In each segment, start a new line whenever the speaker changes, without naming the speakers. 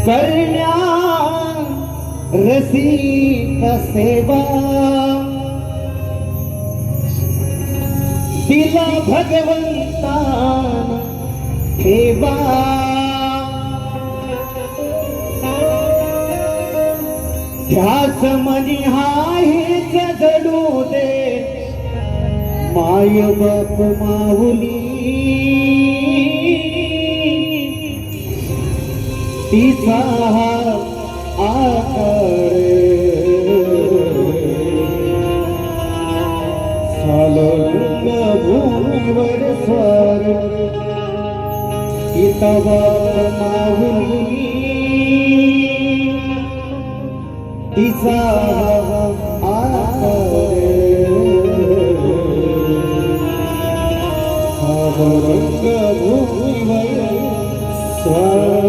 करण्या रसिक सेवा दिला भगवंता ठेवा ध्यास मनी हाय जडू दे माय बाप माऊली तिचा आकार सालंग भूमीवर स्वार तिचा बाप माऊली तिचा आकार सालंग भूमीवर स्वार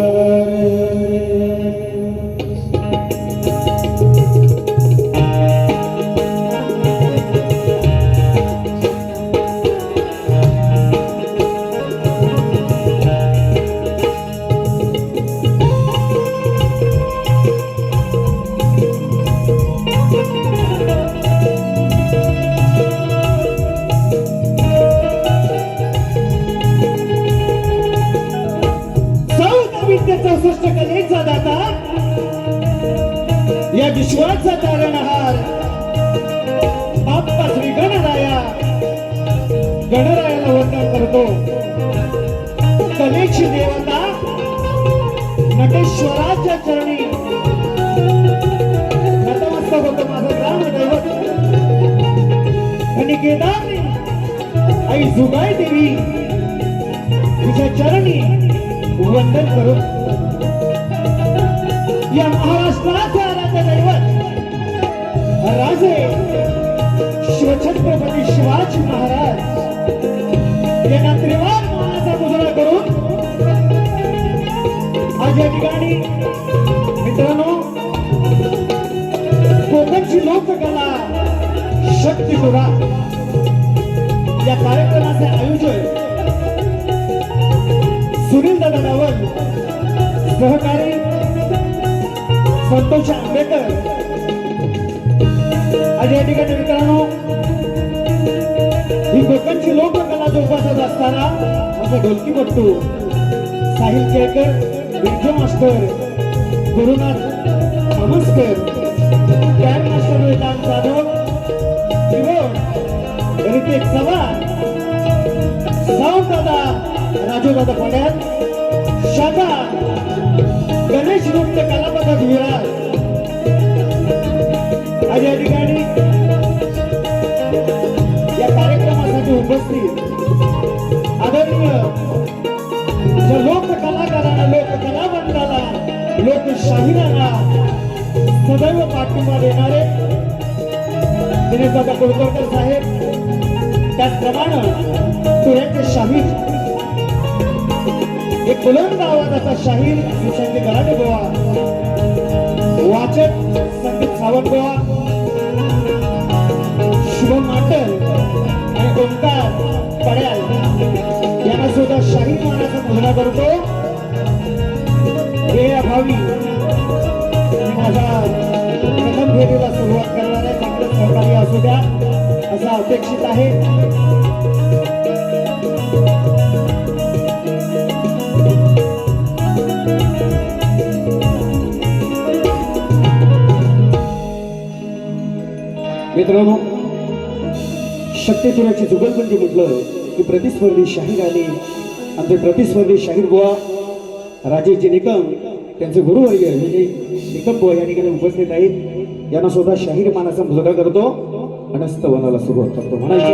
मातेचा दाता, या विश्वाचा तारणहार बाप्पा श्री गणराया, गणरायाला वंदन करतो. कलेची देवता नटेश्वराच्या चरणी नतमस्तक होतो माझं ग्रामदैवत कणिकेदारनी आई जुगाई देवी, तुझ्या चरणी वंदन करू. या महाराष्ट्राचे आराध्य दैवत राजे शिवछत्रपती शिवाजी महाराज यांना त्रिवार मानाचा मुजरा करून आज या ठिकाणी मित्रांनो कोकणची लोककला शक्तिपुरा या कार्यक्रमाचे आयोजन सुनील दादा रावल, सहकारी संतोष आंबेकर. आज या ठिकाणी मित्रांनो ही कोकणची लोककला जोपासत असताना आमचा ढोलकीपट्टू साहिल केळकर, बिरजू मास्टर, गुरुनाथ आमस्कर, कॅर मास्टर वेदांत जाधव, ऋतिक चव्हाण, साऊंड दादा राजू दादा पड्याल, शाखा गणेश नृत्य कलापथक विराज. आज या ठिकाणी या कार्यक्रमासाठी उपस्थित आदरणीय ज्या लोककलाकारांना, लोककलावंताला, लोकशाहीरांना सदैव पाठिंबा देणारे दिनेश दादा कुलकर्णी साहेब, त्याचप्रमाणे तुऱ्याचे शाहीर, एक बुलंद आवाजाचा शाहीर सुशांत गराडे बुवा, वाचक संगीत सावंत बुवा, शुभम माटल आणि ओंकार पड्याल यांना सुद्धा शाहीर मानाचा मुजरा करतो. हे अभावी माझा प्रथम फेरीला सुरुवात करणाऱ्या चांगलं सहकार्य असू द्या असं अपेक्षित आहे. मित्रांनो शक्तिपुराची जुगलबंदी म्हटलं की प्रतिस्पर्धी शाहीर आले. आमचे प्रतिस्पर्धी शाहीर बुवा राजेशजी निकम, त्यांचे गुरुवर्य म्हणजे निकम बुवा या ठिकाणी उपस्थित आहेत. यांना सुद्धा शाहीर मानाचा मुजरा करतो आणि स्तवनाला सुरुवात करतो. म्हणायचे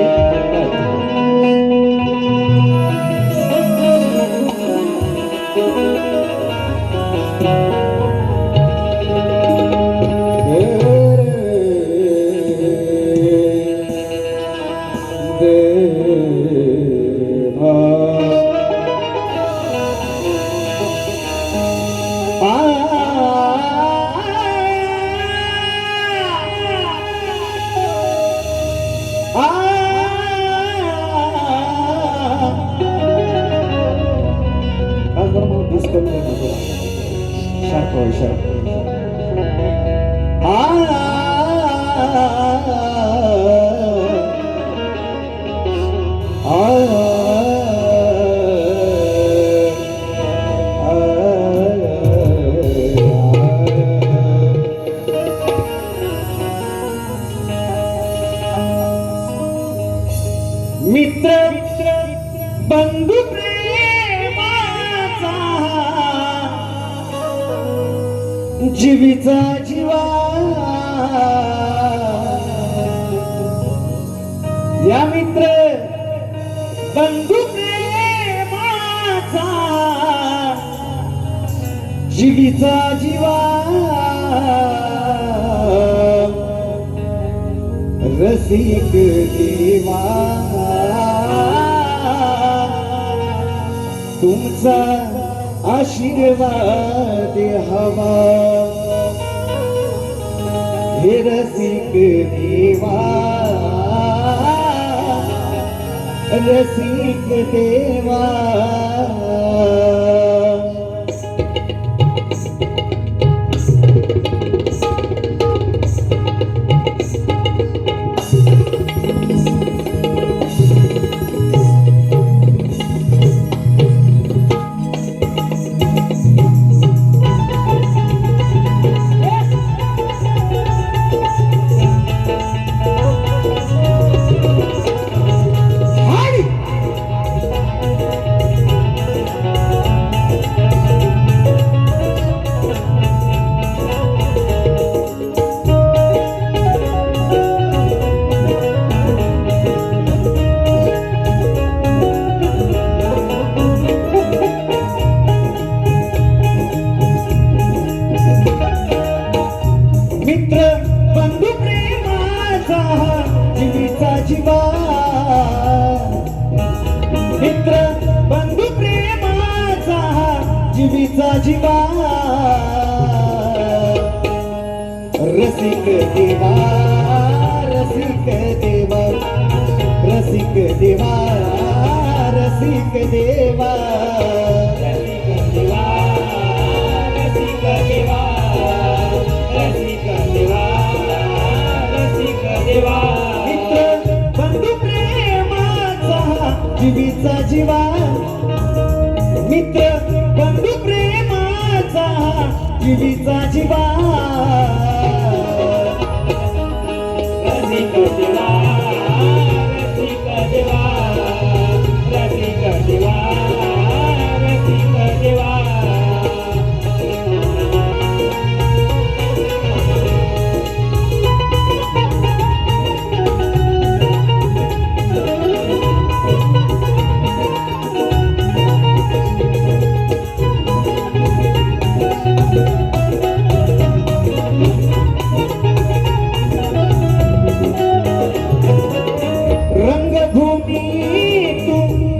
मित्र बंधू प्रेमाचा जीवीचा जीवा या मित्र बंधू प्रेमाचा जीवीचा जीवा रसिक देवा तुमचा आशीर्वाद हवा हे रसिक देवा रसिक देवा मित्र बंधू प्रेमाचा जीवीचा जीवा मित्र बंधू प्रेमाचा जीवीचा जीवा रसिक देवा रसिक देवा रसिक देवा रसिक देवा
रसिक देवा रसिक देवा रसिक देवा रसिक देवा
मित्र बंधू प्रेमाचा जीवीचा जीवा मित्र बंधू प्रेमाचा जीवीचा जीवा
रसिक देवा रसिक देवा रसिक देवा रसिक देवा
रंगभूमी तू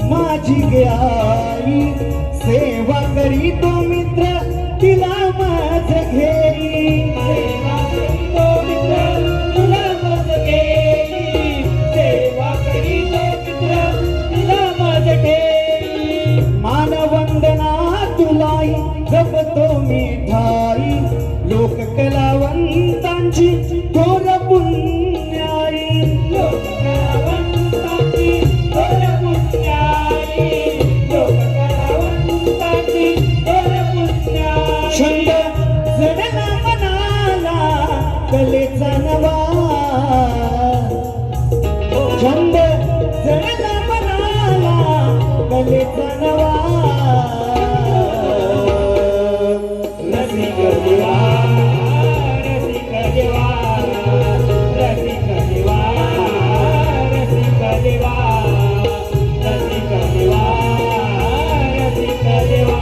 माझी आई सेवा करी तो मित्र तिला माझ घेई
सेवा करीतो मित्र तुला मज घेई सेवा करीतो मित्र तुला मज घेई
मानवंदना तुलाई जपतो मिठाई लोक कलावंतांची थोर पुण्याई
लोककलावंताची थोर पुण्याई लोककलावंताची थोर पुण्याई
छंद जडला मनाला कलेचा नवा छंद जडला मनाला कलेचा नवा
रसिक देवा रसिक देवा रसिक देवा रसिक देवा रसिक देवा रसिक देवा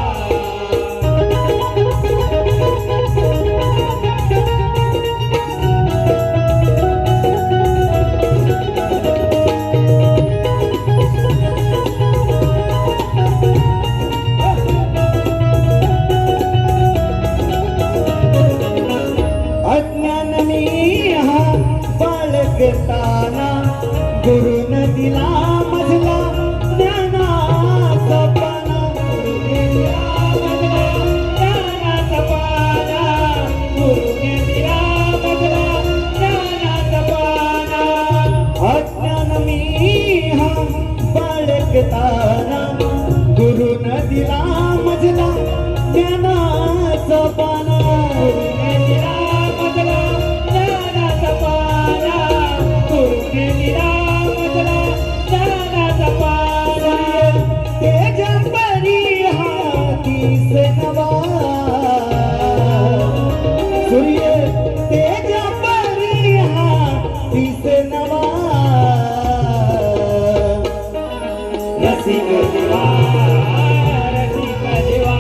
अज्ञान मी हा बाळगताना गुरुन दिला मजला ज्ञानाचा पाना
गुरुने ज्ञानाचा पाना गुरुने दिला मजला ज्ञानाचा पाना
अज्ञान मी हा बाळगताना गुरुन दिला मजला ज्ञानाचा पाना
गुरुने दिला मजला ज्ञानाचा पाना गुरुने दिला मजला ज्ञानाचा पाना
तेजा परी हातीस नवा सूर्य तेजा परी हातीस नवा
रसिक देवा रसिक देवा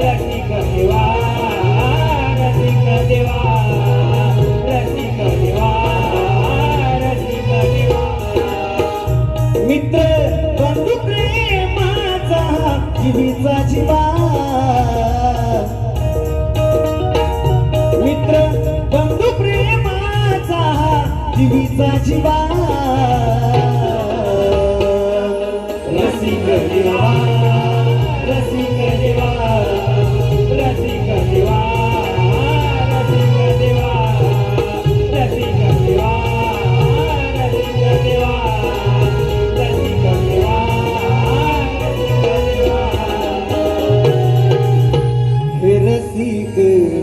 रसिक देवा रसिक देवा रसिक देवा रसिक देवा
मित्र बंधू प्रेमाचा जीवीचा जीवा मित्र बंधू प्रेमाचा जीवीचा जीवा
रसिक देवा रसिक देवा रसिक देवा रसिक देवा रसिक देवा रसिक देवा रसिक देवा
हे रसिक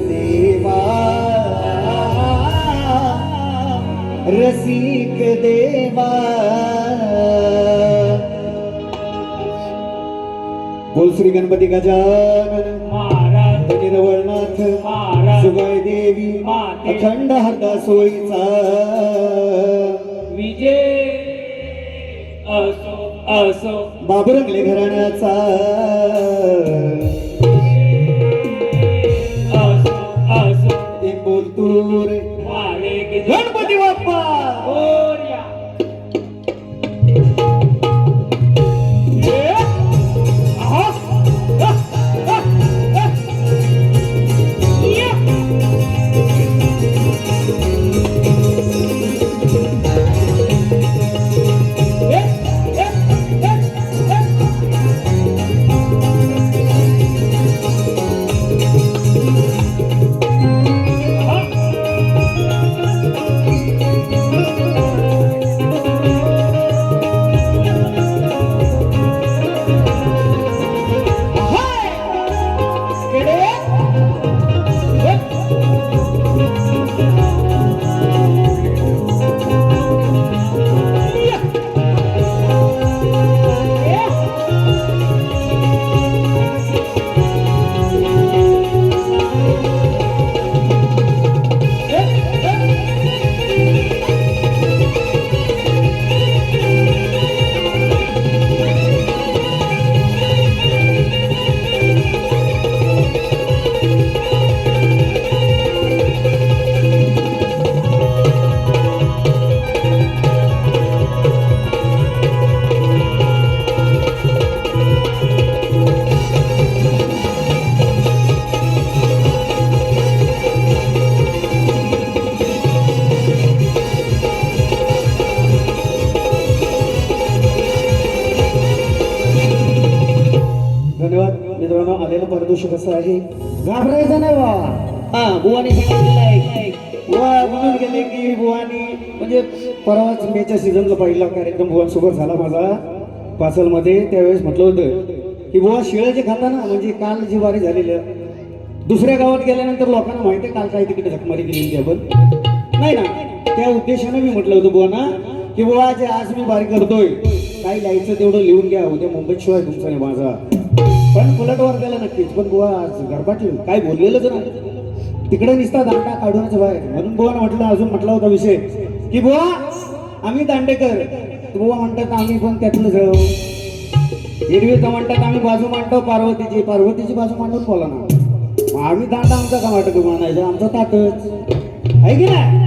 देवा रसिक देवा बोल श्री गणपती गजानन
महाराज
निरवळनाथ
महाराज
सुगाय देवी
माते
अखंड हरदा सोयीचा
विजय असो असो
बाबुरंगले घराण्याचा
असो असो
एक बोल तू गणपती बाप्पा
मोरया.
ये. आहा. आ, आ, आ. ये. ये, ये, ये, ये. धन्यवाद मित्रांनो. आलेलं पारितोषिक असं आहे, घाबरायचं नाही बाबा. हा, बुवानी सांगितलेलं आहे. बुवा म्हणून गेले की बुवानी म्हणजे परवाच मेच्या सीझनला पहिला कार्यक्रम बुवांसोबत झाला माझा पाचलमध्ये. त्यावेळेस म्हटलं होतं की बुवा शिळं जे खाता ना, म्हणजे काल जी वारी झालेली आहे, दुसऱ्या गावात गेल्यानंतर लोकांना माहिती आहे काल काय तिकडे झकमारी केलेली आपण नाही ना. त्या उद्देशाने मी म्हटलं होतं बुवाना की बुवा जे आज मी वारी करतोय काही लिहायचं तेवढं लिहून घ्या, उद्या मुंबईत शिवाय तुमचा नाही माझा. पण पलटवार गेला नक्कीच, पण बुवा आज गरबाटली काय बोललेलंच नाही, तिकडे निसता दांडा काढूनच बाहेर. म्हणून बुवानं म्हटलं, अजून म्हटला होता विषय की बुवा आम्ही दांडेकर, बुवा म्हणतात आम्ही पण त्यातलं जाऊ. एरवी तर म्हणतात आम्ही बाजू मांडतो पार्वतीची बाजू मांडून बोला ना. मग आम्ही दांडा आमचा का वाटत म्हणायचं, आमचं ताटच आहे की नाही.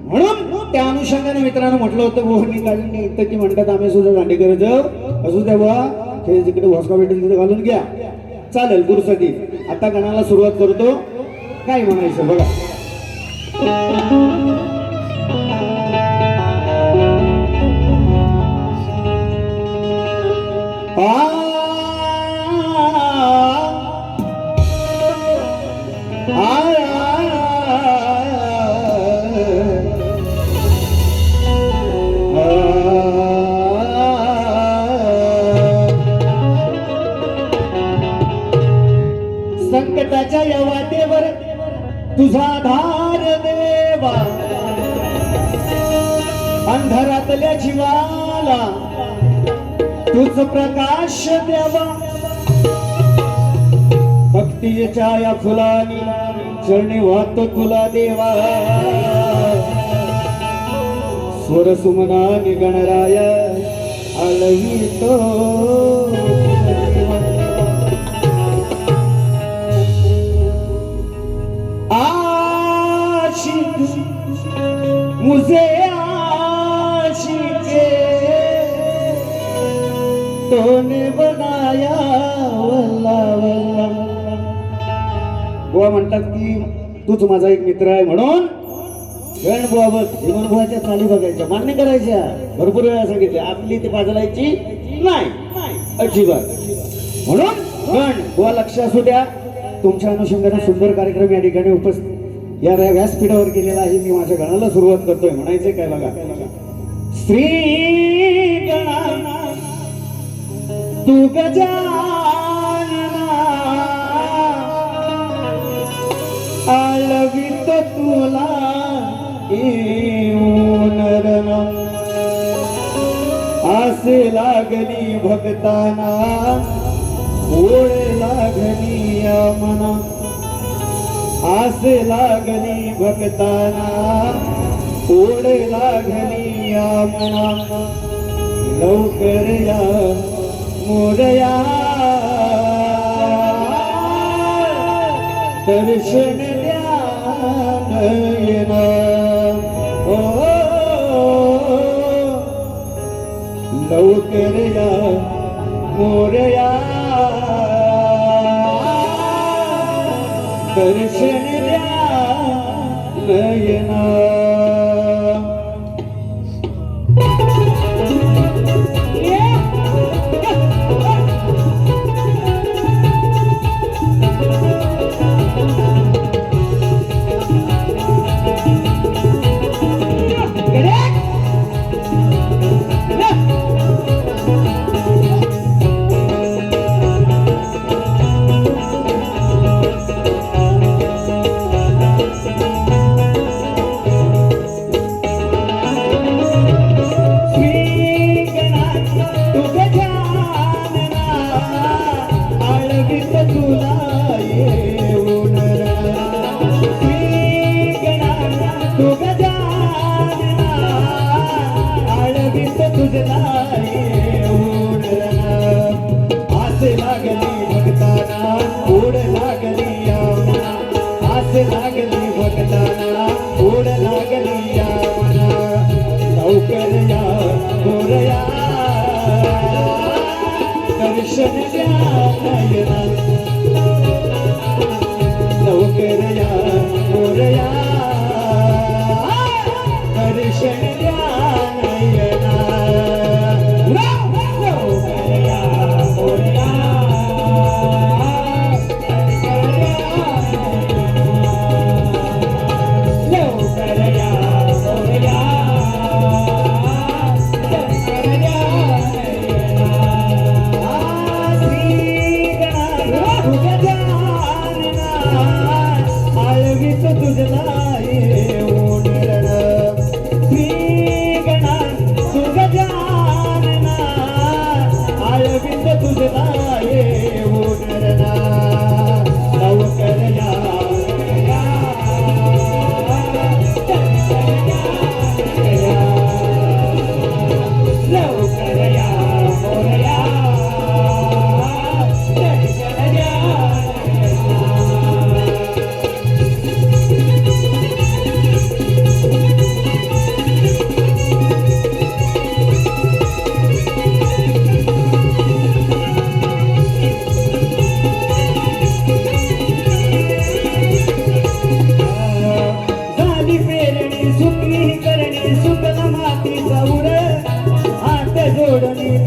म्हणून त्या अनुषंगाने मित्रांनो म्हटलं होतं बुवांनी काढून इथं की म्हणतात आम्ही सुद्धा दांडेकर जाऊ. असू द्या बुवा, हे जिकडे भोसका भेटेल तिथे घालून घ्या, चालेल गुरुसाठी. आता गणाला सुरुवात करतो, काय म्हणायचं बघा. संकटाच्या या वाटेवर तुझा धार देवा, अंधारातल्या जीवाला तुझ प्रकाश द्यावा. भक्तीच्या या फुलानी चरणी वाहतो तुला देवा. स्वर सुमनानी गणराया आलवितो. मुझे आशिके तूने बनाया वल्ला वल्ला. बुवा म्हणतात की तूच माझा एक मित्र आहे, म्हणून गण बुवा बघ हिमन बुवाच्या चाली बघायच्या, मान्य करायच्या. भरपूर वेळा सांगितले आपली ती बाजलायची नाही अजिबात. म्हणून गण बुवा लक्ष असू द्या. तुमच्या अनुषंगाने सुंदर कार्यक्रम या ठिकाणी उपस्थित या व्यासपीठावर केलेला आहे. मी माझ्या गणाला सुरुवात करतोय. म्हणायचंय काय बघा. श्री गणा तू गजानना आलवित तुला येऊन रण. आसे लागली भक्ताना ओळ लागली मना. आस लागली भक्ताना ओढ लागली या मना. लवकर या मोरया दर्शन द्या नयना. लवकर या मोरया दर्शन द्या नयना आसे लागली भक्ताना ओढ लागली यामना आसे लागली भक्ताना ओढ लागली यामना लवकर या गोरया दर्शन द्या नयना लवकर या गोरया दर्शन द्या नयना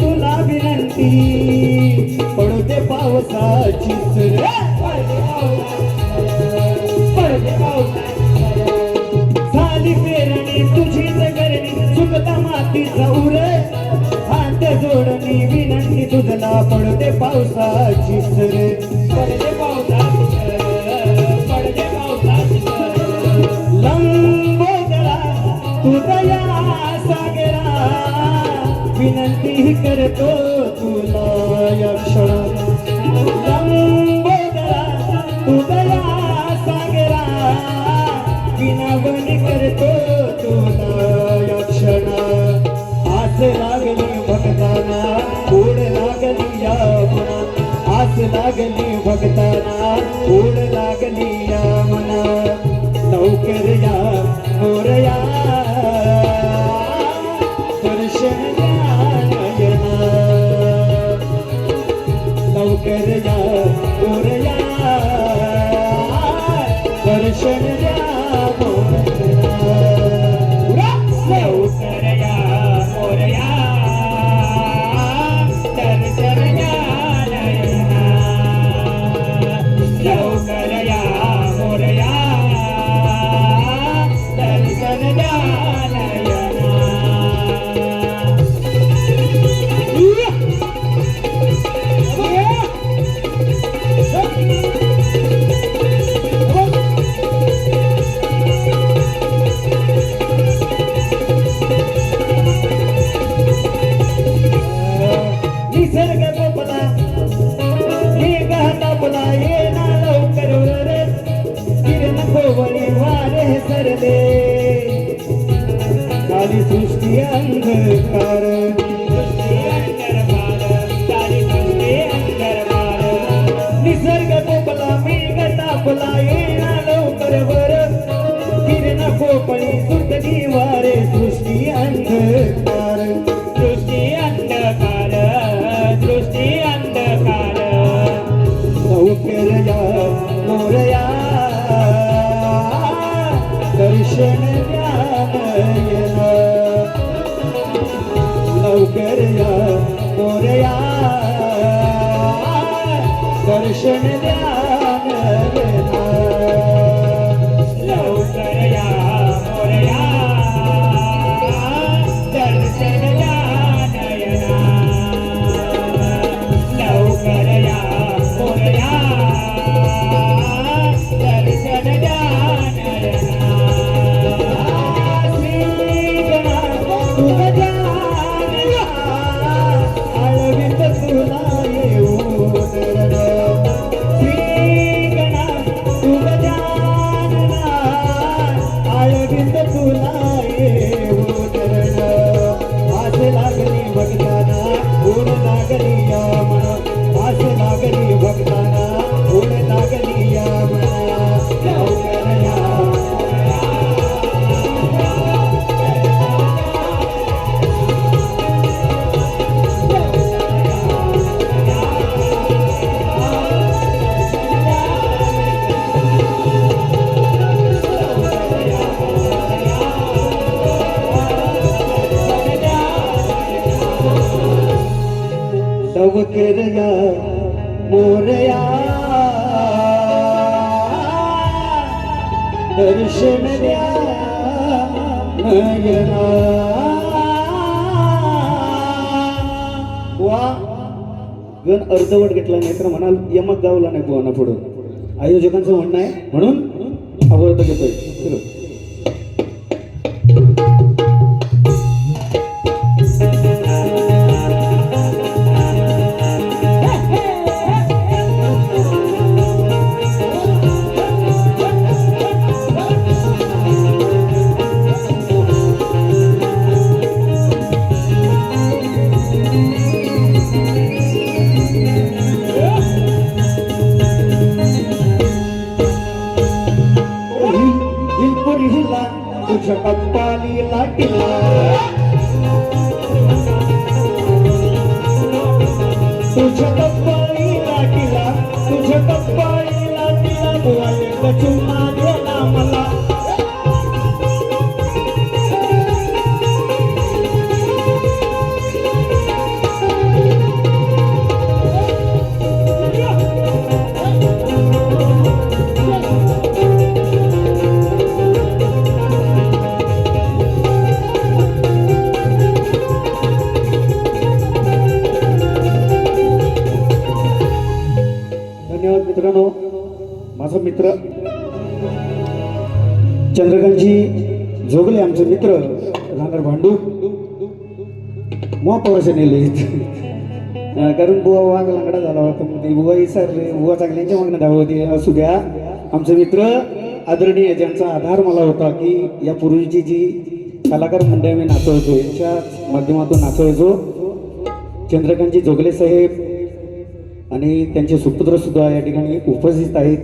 तुला विनंती पडते पावसाची झाली पेरणी तुझीच करणी सुकता मातीचा उर हात जोडणी विनंती तुझला पडते पावसाची सर पडते पावसाची लंबोदरा तुझया सागरा विनंती करतो तुला या क्षण लंबोदरा तुझया सागरा विनवणी करतो तुला या क्षण आस लागली भक्ताना ओढ लागली या मना आस लागली भक्ताना ओढ लागली या मना लवकर या मोरया दर्शन लवकर या गोरया दर्शन द्या
लवकर या मोरया दर्शन द्या नयना लवकर या मोरया दर्शन द्या नयना
काली सृष्टी अंधकार निसर्ग तोपला मेघ तापला येणा लवकर वर किरण नको पळी सुटली वारे सृष्टी अंधकार
दृष्टी अंधकार दृष्टी अंधकार
लवकर या मोरया दर्शन द्या नयना लवकर या मोरया दर्शन द्या नयना
लवकर या मोरया दर्शन द्या नयना लवकर या मोरया दर्शन द्या नयना
आळवित तुला येऊन श्रीगणा तुझ जानना आळवित तुला येऊन आस लागली भक्ताना ऊन लागली या मना आस लागली भक्ताना ऊन लागली या मना लवकर या लवकर या मोरया दर्शन द्या नयना वा गण अर्धवट घेतला नाही तर म्हणाल यमक गावला नाही पोहाना पुढं आयोजकांचं म्हणणं आहे म्हणून अवर्ध घेतोय चलो. हिला तुझ्या कप्पाली लाटीला तुझ्या कप्पाली लाटीला तुझ्या कप्पाली लाटीला तुला चुमा गेला मला धन्यवाद मित्रांनो. माझा मित्र चंद्रकांतजी जोगले आमचे मित्र राहणार भांडू मग पवारचे नेले कारण बुवा वाघ लाकडा झाला होता मग ते बुवा विसरले बुवा चांगल्यांच्या मागणं धाव होती असू द्या. आमचे मित्र आदरणीय ज्यांचा आधार मला होता की या पूर्वीची जी कलाकार मंडळी मी नाचवायचो यांच्या माध्यमातून नाचवायचो चंद्रकांतजी जोगले साहेब आणि त्यांचे सुपुत्र सुद्धा या ठिकाणी उपस्थित आहेत.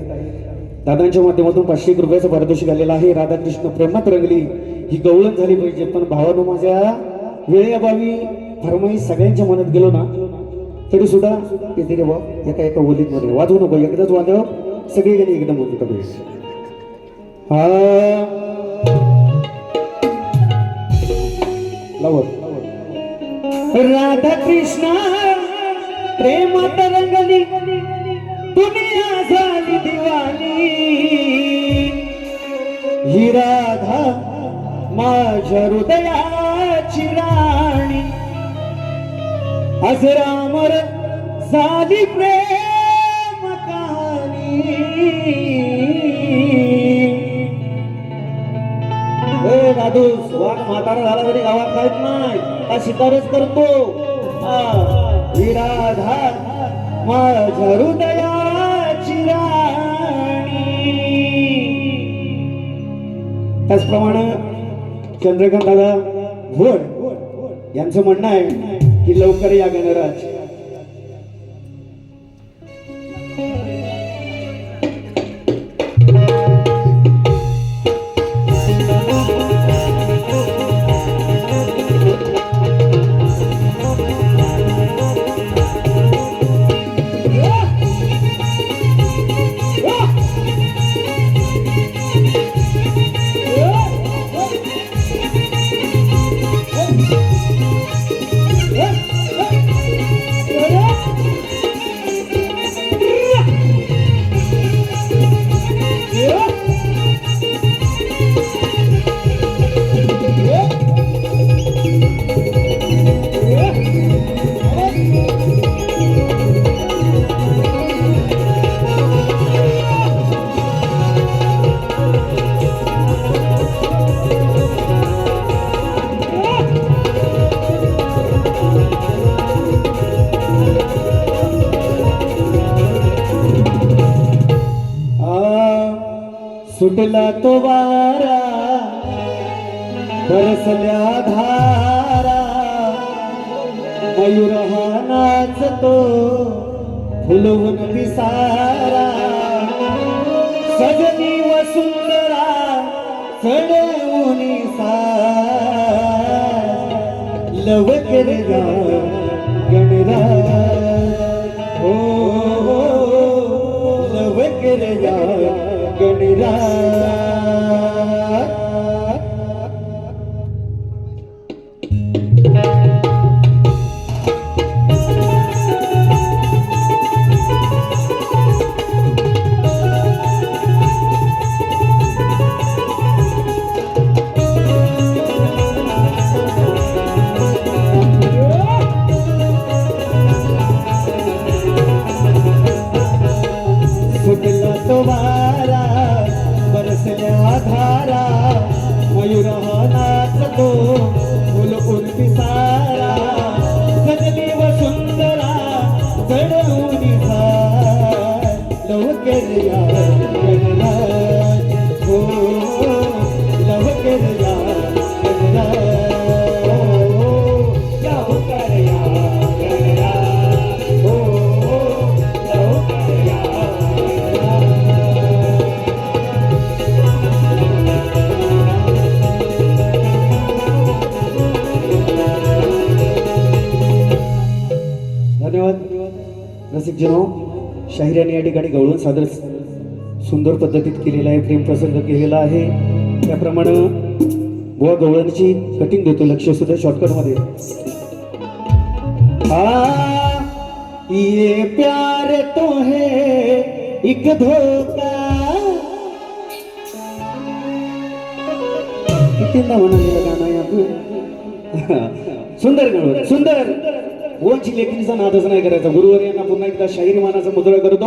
दादांच्या माध्यमातून 500 रुपयाचं पारितोषिक आलेलं आहे. राधाकृष्ण प्रेमात रंगली ही गवळण झाली पाहिजे पण भावानो माझ्या वेळेअभावी फरमाईश सगळ्यांच्या मनात गेलो ना तरी सुद्धा येते रे बाबा एका एका ओलीत मध्ये वाजवू नको एकदाच वाजव सगळी गाणी एकदम होती कधी हा लावत राधा कृष्ण प्रेमात रंगली दुनिया झाली दिवाणी ही राधा माझ्या हृदयाची राणी आज रामर झाली प्रेम कहाणी दादू वाघ म्हातारा झाला तरी गावात काहीच नाही हा शिकारच करतो ही राधा माझ्या हृदयाची राणी. त्याचप्रमाणे चंद्रकांत दादा भोड यांचं म्हणणं आहे की लवकर या गणराज. सुटला तो वारा बरसल्या धारा मयूर हा नाचतो फुलवून पिसारा सजनी वसुंधरा चढवून लवकर या गणराज हो लवकर या गणराज सुटला तो वारा बरसल्या धारा मयूर हा नाचतो फुल उर्फी सारा सजली वसुंधरा चढवून लवकर या गणराज हो लवकर या गणराज
लवकर या गणराज
हो
लवकर या
धन्यवाद रसिक जनो. शाहिराने या ठिकाणी गवळून सादर सुंदर पद्धतीत केलेला आहे, प्रेम प्रसंग केलेला आहे. त्याप्रमाणे बुवा गवळणची कटिंग देतो लक्ष सुद्धा शॉर्टकट मध्ये. ये प्यार तो है एक धोका कितींदा म्हणालेलं गाणं आहे आपण. सुंदर गवळण सुंदर बुवांची लेखणीचा नादच नाही करायचा. गुरुवर यांना पुन्हा एकदा शाहिरी मानाचा मुद्रा करतो.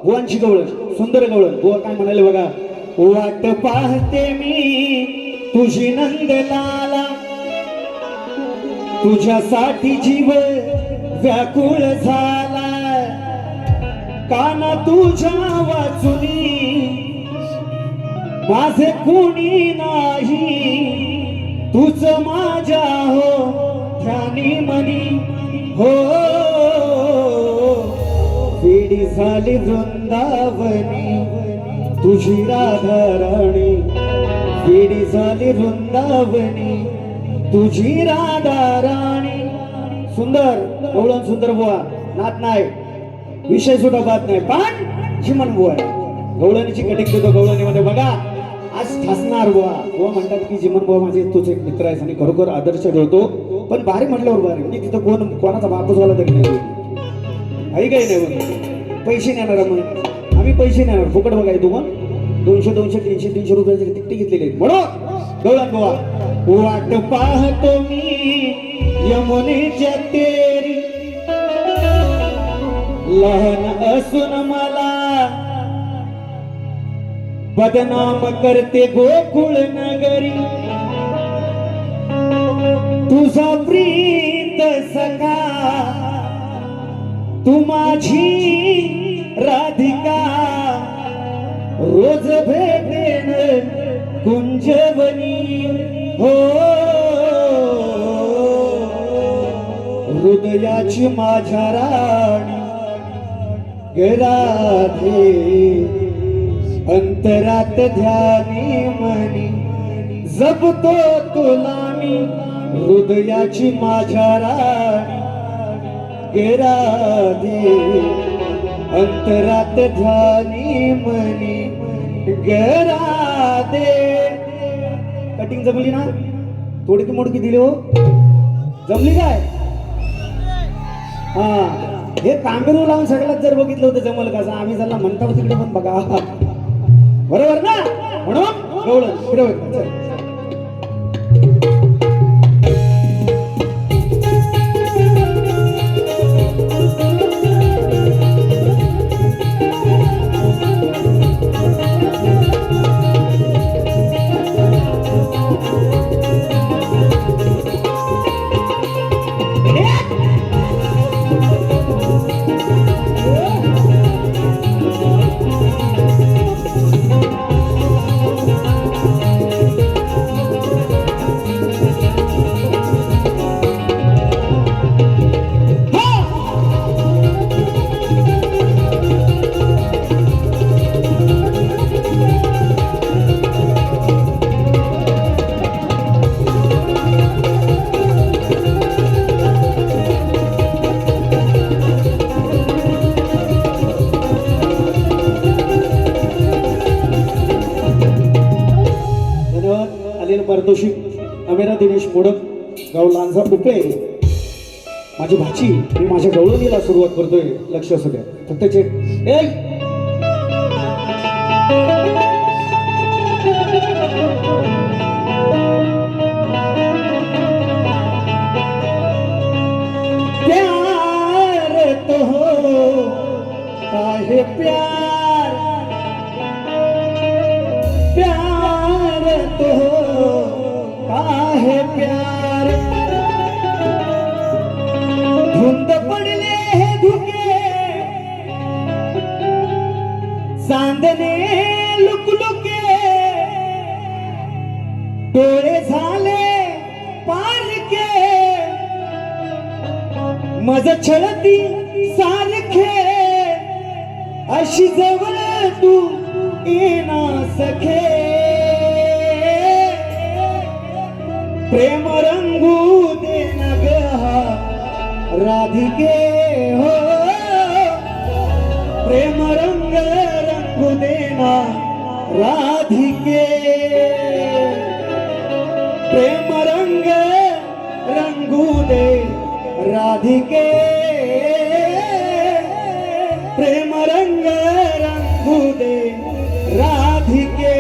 बुवांची गवळण सुंदर गवळण. बुवा काय म्हणाले बघा. वाट पाहते मी तुझी नंदलाला तुझ्यासाठी जीव व्याकुळ झाला काना तुझ्या वाचुनी माझे कोणी नाही तुझ माझ्या हो ध्यानी मनी हो वेडी झाली वृंदावनी तुझी राधा राणी वेडी झाली वृंदावनी तुझी राधा राणी. सुंदर गवळण सुंदर बुवा नात नाही विषय सुद्धा बात नाही पण चिमण बुवा गवळणीची कटिंग देतो गवळणीमध्ये बघा. आज ठासणार बुवा बुवा म्हणतात की चिमण बुवा माझे तोच एक मित्र आहेस आणि खरोखर आदर्श ठेवतो. पण भारी म्हटल्यावर भारी मी तिथं कोणाचा बापच झाला तरी नाही आई काही नाही म्हणून पैसे नेणार मग आम्ही पैसे नेणार फुकट बघाय तू मग 200 300 रुपयाचे तिकटे घेतलेले म्हणून गवळण बुवा वाट पाहतो मी यमुनेच्या तेरी लहान असून मला बदनाम करते गोकुळ नगरी तुझा प्रीत सखा तू माझी राधिका रोज भेटेन कुंजवनी हो हृदयाची माझ्या राणी गराधे अंतरात ध्यानी मनी जपतो तुला मी हृदयाची माझ्या राणी गराधे अंतरात ध्यानी मनी गराधे. कटिंग जमली ना थोडी की मोडकी दिली हो जमली काय. हा हे कांबेरू लावून सगळ्यात जर बघितलं होतं जमल कसं आम्ही त्याला म्हणतो तिकडे पण बघा बरोबर ना म्हणून गवळण फिरव. पारितोषिक अमेरा दिनेश मोडक, गाव लांजा उपे. माझी भाची मी माझ्या गवळणीला सुरुवात करतोय. लक्ष असू द्या फक्त प्यार तो होता है प्यार, प्यार तो होता है प्यार. धुंद पडले हे धुके चांदणे लुकलुके, डोळे झाले पारके मज छळती सारखे. अशी जवळ तू येना सखे, प्रेम रंगू दे ना ग राधिके हो. प्रेम रंग रंगू दे ना राधिके, प्रेम रंग रंगू दे राधिके, प्रेम रंग रंगू दे राधिके.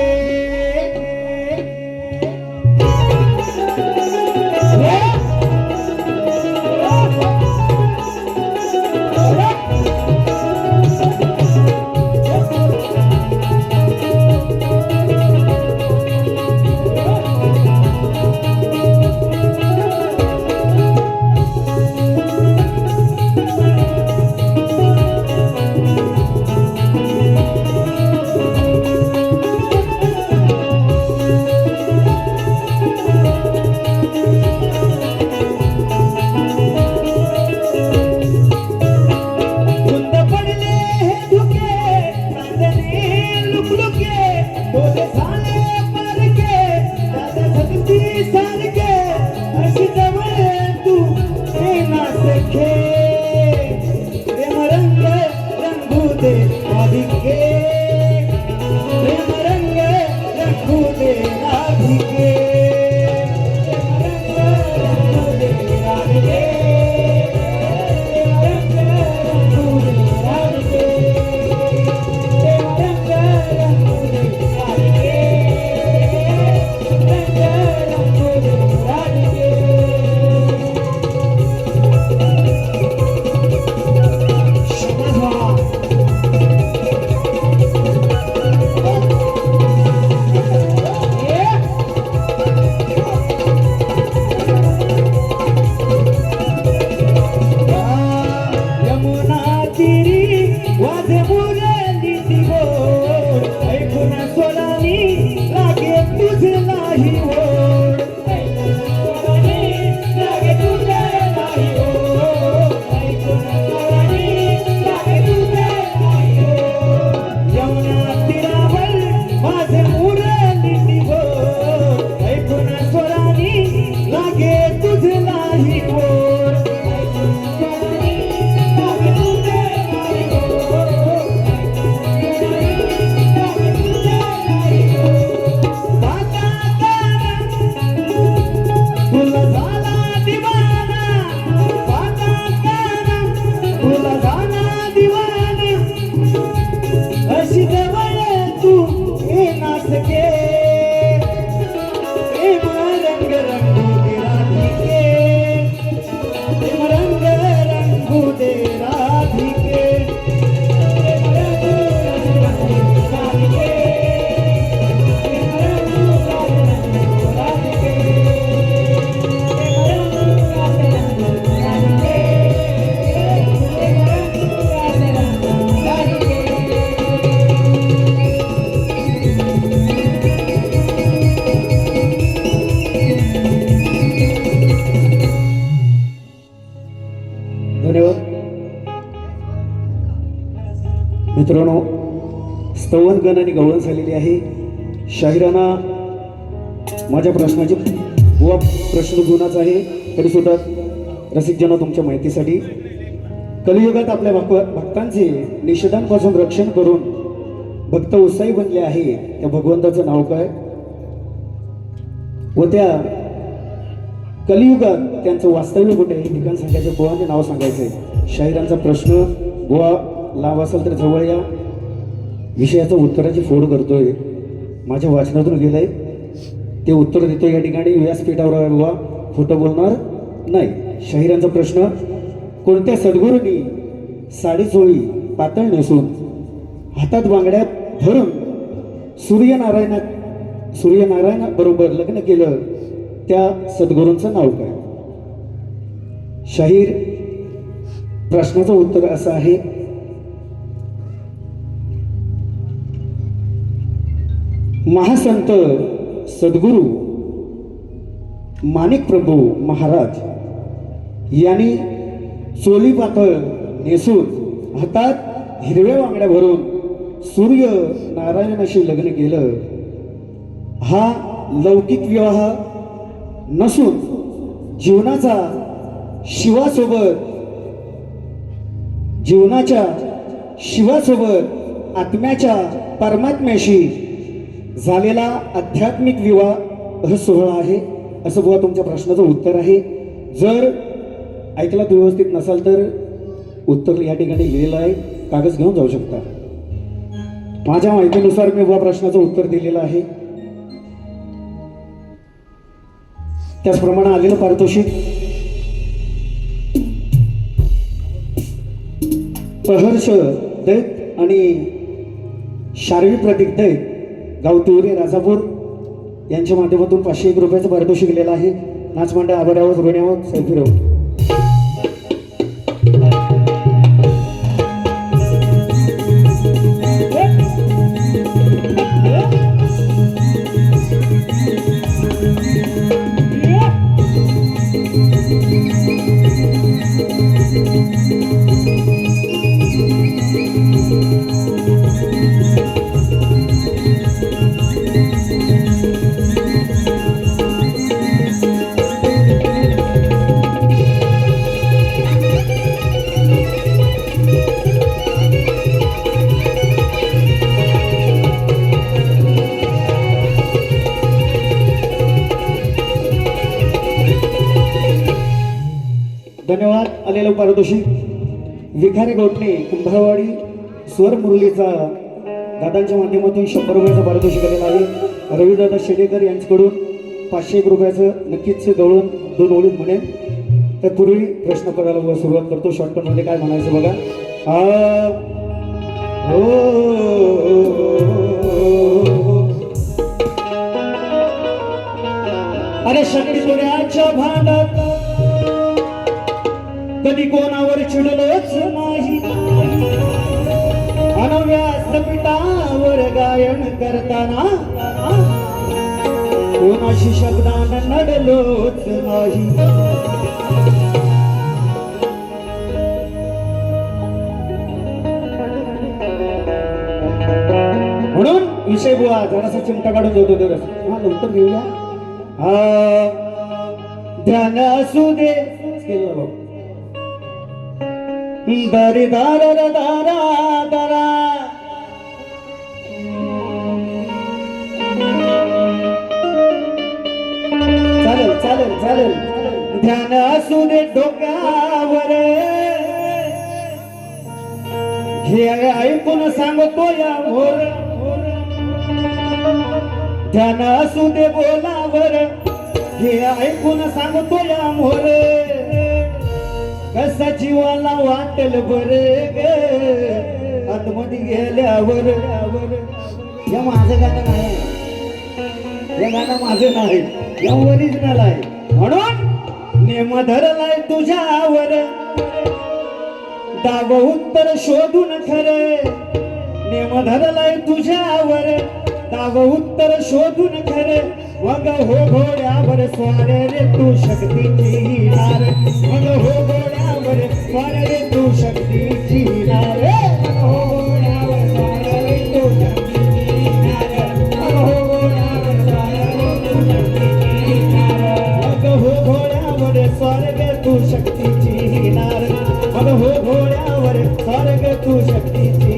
मित्रांनो, स्तवन गण आणि गवळण झालेली आहे. शाहिराना माझ्या प्रश्नाचे बुवा प्रश्न जुनाच आहे, तरी सुद्धा रसिकजन तुमच्या माहितीसाठी कलियुगात आपल्या भक्तांचे निषेधांपासून रक्षण करून भक्त उत्साही बनले आहे. त्या भगवंताचं नाव काय? व त्या कलियुगात त्यांचं वास्तव्य कुठे हे ठिकाण सांगायचं, बुवांचे नाव सांगायचंय. शाहिरांचा प्रश्न बुवा लाभ असेल तर जवळ या. विषयाचं उत्तराची फोड करतोय, माझ्या वाचनातून गेलंय ते उत्तर देतो या ठिकाणी. व्यासपीठावर आहे बुवा, खोटं बोलणार नाही. शाहिरांचा प्रश्न, कोणत्या सद्गुरूंनी साडीचोळी पातळ नेसून हातात बांगड्या धरून सूर्यनारायणा बरोबर लग्न केलं, त्या सद्गुरूंचं नाव काय? शाहीर प्रश्नाचं उत्तर असं आहे, महासंत सद्गुरू माणिक प्रभू महाराज यांनी चोली पातळ नेसून हातात हिरव्या बांगड्या भरून सूर्य नारायणाशी लग्न केलं. हा लौकिक विवाह नसून जीवनाच्या शिवासोबत आत्म्याच्या परमात्म्याशी झालेला आध्यात्मिक विवाह सोहळा आहे, असं बुवा तुमच्या प्रश्नाचं उत्तर आहे. जर ऐकलात व्यवस्थित नसाल तर उत्तर या ठिकाणी लिहिलेलं आहे, कागद घेऊन जाऊ शकता. माझ्या माहितीनुसार मी बुवा प्रश्नाचं उत्तर दिलेलं आहे. त्याचप्रमाणे आलेलं पारितोषिक प्रहर्ष दैत आणि शार्वी प्रतीक दैत गाव तिवरी राजापूर यांच्या माध्यमातून 501 रुपयाचं पारितोषिक दिलेलं आहे. नाचमंडळ आभारावर ऋण्यावर सैफिराव. धन्यवाद. आलेलं पारितोषिक विखारे गोटणे कुंभारवाडी स्वर मुरलीचा दादांच्या माध्यमातून 100 रुपयाचं पारितोषिक आलेलं आहे. रविदादा शेडेकर यांच्याकडून 501 रुपयाचं नक्कीच गवळून 2 ओळीत म्हणेन. त्यापूर्वी प्रश्न करायला सुरुवात करतो. शॉर्टकट मध्ये काय म्हणायचं बघा. अरे शक्ती सोन्याच्या भांडात कधी कोणावर चिडलोच नाही, अन व्यासपीठावर गायन करताना कोणाशी शब्दानं नडलोच नाही. म्हणून विषय बुवा जरासा चिमटा काढून जातो तर नंतर घेऊया. ध्यान असू दे दरी दारा दारा दारा चालेल चालेल चालेल. ध्यान असू दे डोक्यावर, हे ऐकून सांगतो या मोर. ध्यान असू दे बोलावर, हे ऐकून सांगतो या मोर. कसा जीवाला वाटेल बरे ग आतमध्ये गेल्यावर. हे माझं गाणं नाही, हे गाणं माझं नाही, हे ओरिजिनल आहे. म्हणून नेम धरलाय तुझ्यावर, दाव उत्तर शोधून खरे. नेम धरलाय तुझ्यावर, दाव उत्तर शोधून खरे. मग हो घोड्यावर स्वार रे तू शक्तीची नार. मग हो घोड्यावर स्वार रे तू शक्तीची नार. मग हो घोड्यावर स्वार रे तू शक्तीची नार. मग हो घोड्यावर स्वार रे तू शक्तीची नार. मग हो घोड्यावर स्वार रे तू शक्तीची नार. मग हो घोड्यावर स्वार रे तू शक्तीची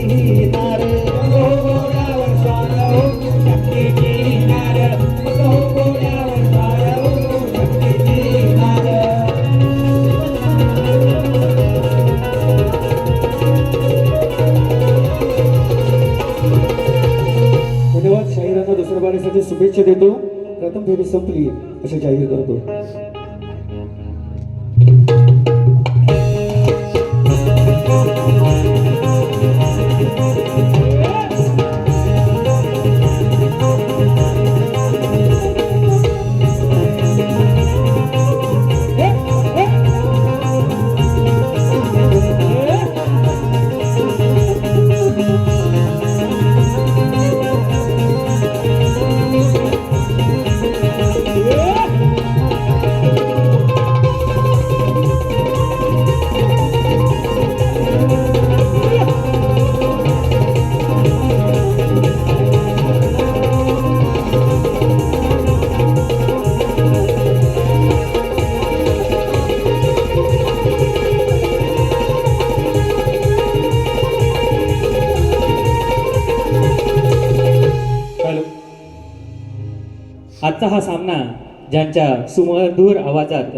नार. मग हो घोड्यावर स्वार रे तू शक्तीची नार. मग हो घोड्यावर स्वार दुसऱ्या बारीसाठी शुभेच्छा देतो. प्रथम फेरी संपली असे जाहीर करतो.
आजचा हा सामना ज्यांच्या सुमधुर आवाजात